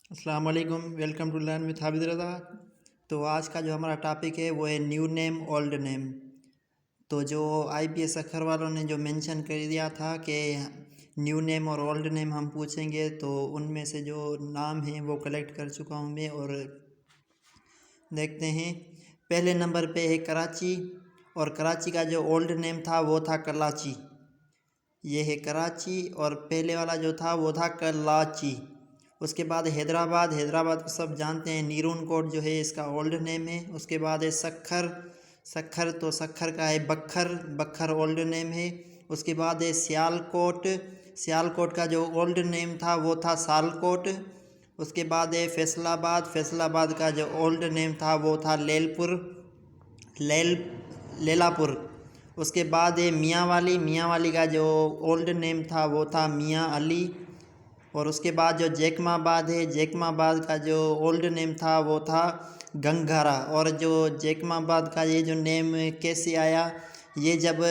अस्सलाम वालेकुम, welcome to learn with हाफिज़ रज़ा। तो आज का जो हमारा टॉपिक है वो है न्यू नेम ओल्ड नेम। तो जो आईपीएस अखर वालों ने जो मेंशन कर दिया था कि न्यू नेम और ओल्ड नेम हम पूछेंगे, तो उनमें से जो नाम हैं वो कलेक्ट कर चुका हूँ मैं और देखते हैं। पहले नंबर पे है कराची, और कराची का जो ओल्ड नेम था वो था कराची। ये है कराची और पहले वाला जो था वो था कराची। उसके बाद हैदराबाद, हैदराबाद को सब जानते हैं, नीरून कोट जो है इसका ओल्ड नेम है। उसके बाद है सखर, सखर तो सखर का है बखर, बखर ओल्ड नेम है। उसके बाद है सियालकोट, सियालकोट का जो ओल्ड नेम था वो था सालकोट। उसके बाद है फैसलाबाद, फैसलाबाद का जो ओल्ड नेम था वो था लेलपुर, लेलापुर। उसके बाद है मियाँ वाली, मियाँ वाली का जो ओल्ड नेम था वो था मियाँ अली। और उसके बाद जो जैकमाबाद है, जैकमाबाद का जो ओल्ड नेम था वो था गंगारा। और जो जैकमाबाद का ये जो नेम कैसे आया, ये जब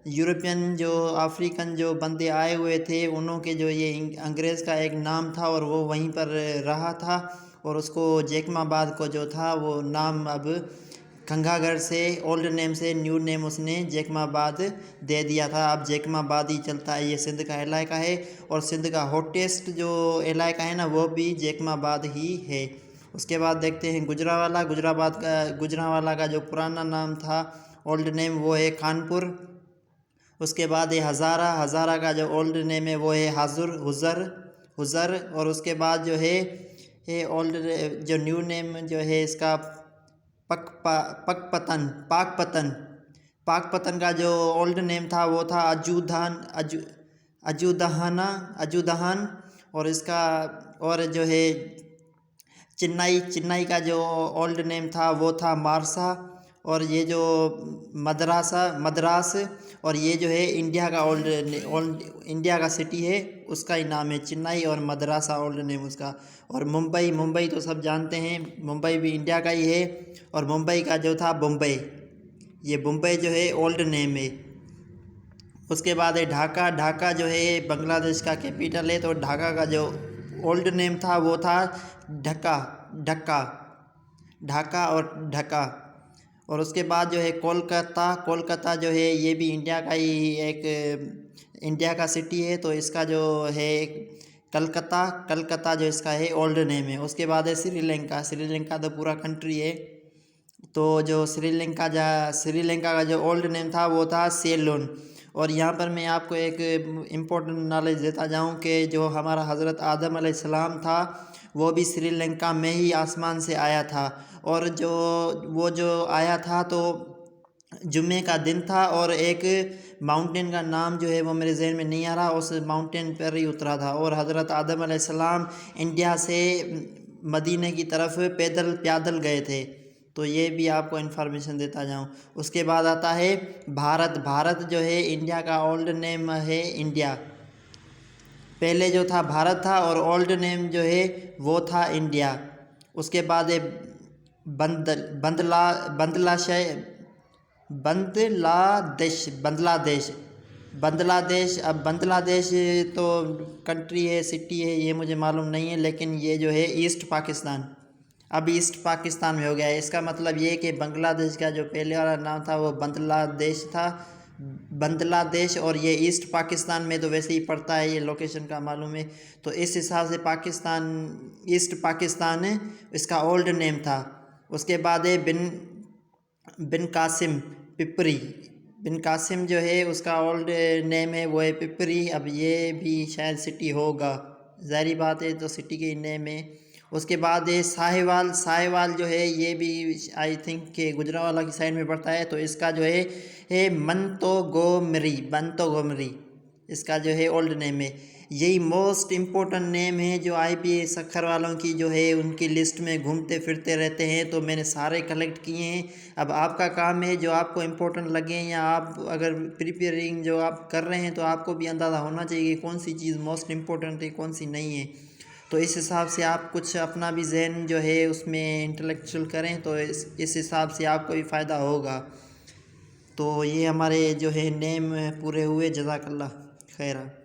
यूरोपियन जो अफ्रीकन जो बंदे आए हुए थे उन्हों के जो ये अंग्रेज़ का एक नाम था और वो वहीं पर रहा था, और उसको जैकमाबाद को जो था वो नाम अब खंगागढ़ से ओल्ड नेम से न्यू नेम उसने जैकमाबाद दे दिया था। अब जैकमाबाद ही चलता है। ये सिंध का इलाका है और सिंध का हॉटेस्ट जो इलाका है ना वो भी जैकमाबाद ही है। उसके बाद देखते हैं गुजरावाला, गुजरावाला का जो पुराना नाम था ओल्ड नेम वो है कानपुर। उसके बाद है हज़ारा, हज़ारा का जो ओल्ड नेम है वो है हुज़र। और उसके बाद जो है ओल्ड जो न्यू नेम जो है इसका पाकपतन, पाकपतन का जो ओल्ड नेम था वो था अजूदहान। और इसका और जो है चेन्नई, चेन्नई का जो ओल्ड नेम था वो था मारसा। और ये जो मद्रास, और ये जो है इंडिया का ओल्ड इंडिया का सिटी है उसका ही नाम है चेन्नई, और मद्रासा ओल्ड नेम उसका। और मुंबई, मुंबई तो सब जानते हैं, मुंबई भी इंडिया का ही है। और मुंबई का जो था बम्बई, ये मुंबई जो है ओल्ड नेम है। उसके बाद है ढाका, ढाका जो है बांग्लादेश का कैपिटल है, तो ढाका का जो ओल्ड नेम था वो था ढक्का, ढक्का, ढाका और ढक्का। और उसके बाद जो है कोलकाता, कोलकाता जो है ये भी इंडिया का ही एक इंडिया का सिटी है, तो इसका जो है कलकत्ता, कलकत्ता जो इसका है ओल्ड नेम है। उसके बाद है श्रीलंका, श्रीलंका तो पूरा कंट्री है, तो जो श्रीलंका का जो ओल्ड नेम था वो था सेलोन। और यहाँ पर मैं आपको एक इम्पोर्टेंट नॉलेज देता जाऊँ कि जो हमारा हज़रत आदम अलैहिस्सलाम था वो भी श्रीलंका में ही आसमान से आया था। और जो आया था तो जुम्मे का दिन था, और एक माउंटेन का नाम जो है वो मेरे जहन में नहीं आ रहा, उस माउंटेन पर ही उतरा था। और हज़रत आदम अलैहिस्सलाम इंडिया से मदीने की तरफ पैदल गए थे। तो ये भी आपको इन्फॉर्मेशन देता जाऊँ। उसके बाद आता है भारत, भारत जो है इंडिया का ओल्ड नेम है इंडिया। पहले जो था भारत था और ओल्ड नेम जो है वो था इंडिया। उसके बाद है बांग्लादेश, बांग्लादेश। अब बांग्लादेश तो कंट्री है, सिटी है, ये मुझे मालूम नहीं है, लेकिन ये जो है ईस्ट पाकिस्तान, अब ईस्ट पाकिस्तान में हो गया है। इसका मतलब ये कि बांग्लादेश का जो पहले वाला नाम था वो बांग्लादेश था, बांग्लादेश, और ये ईस्ट पाकिस्तान में तो वैसे ही पड़ता है, ये लोकेशन का मालूम है। तो इस हिसाब से पाकिस्तान, ईस्ट पाकिस्तान इसका ओल्ड नेम था। उसके बाद है बिन कासिम, पिपरी, बिन कासिम जो है उसका ओल्ड नेम है वो है पिपरी। अब ये भी शायद सिटी होगा, ज़ाहिर बात है, तो सिटी के नेम है। उसके बाद है साहिवाल, साहिवाल जो है ये भी आई थिंक के गुजरांवाला की साइड में पड़ता है, तो इसका जो है मंतोगोमरी, इसका जो है ओल्ड नेम है। यही मोस्ट इम्पोर्टेंट नेम है जो आईपीएस अखर वालों की जो है उनकी लिस्ट में घूमते फिरते रहते हैं, तो मैंने सारे कलेक्ट किए हैं। अब आपका काम है जो आपको इम्पोर्टेंट लगे, या आप अगर प्रिपेयरिंग जो आप कर रहे हैं तो आपको भी अंदाज़ा होना चाहिए कि कौन सी चीज़ मोस्ट इम्पोर्टेंट है, कौन सी नहीं है। तो इस हिसाब से आप कुछ अपना भी जहन जो है उसमें इंटेलेक्चुअल करें, तो इस हिसाब से आपको भी फ़ायदा होगा। तो ये हमारे जो है नेम पूरे हुए। जज़ाकल्लाह खैरा।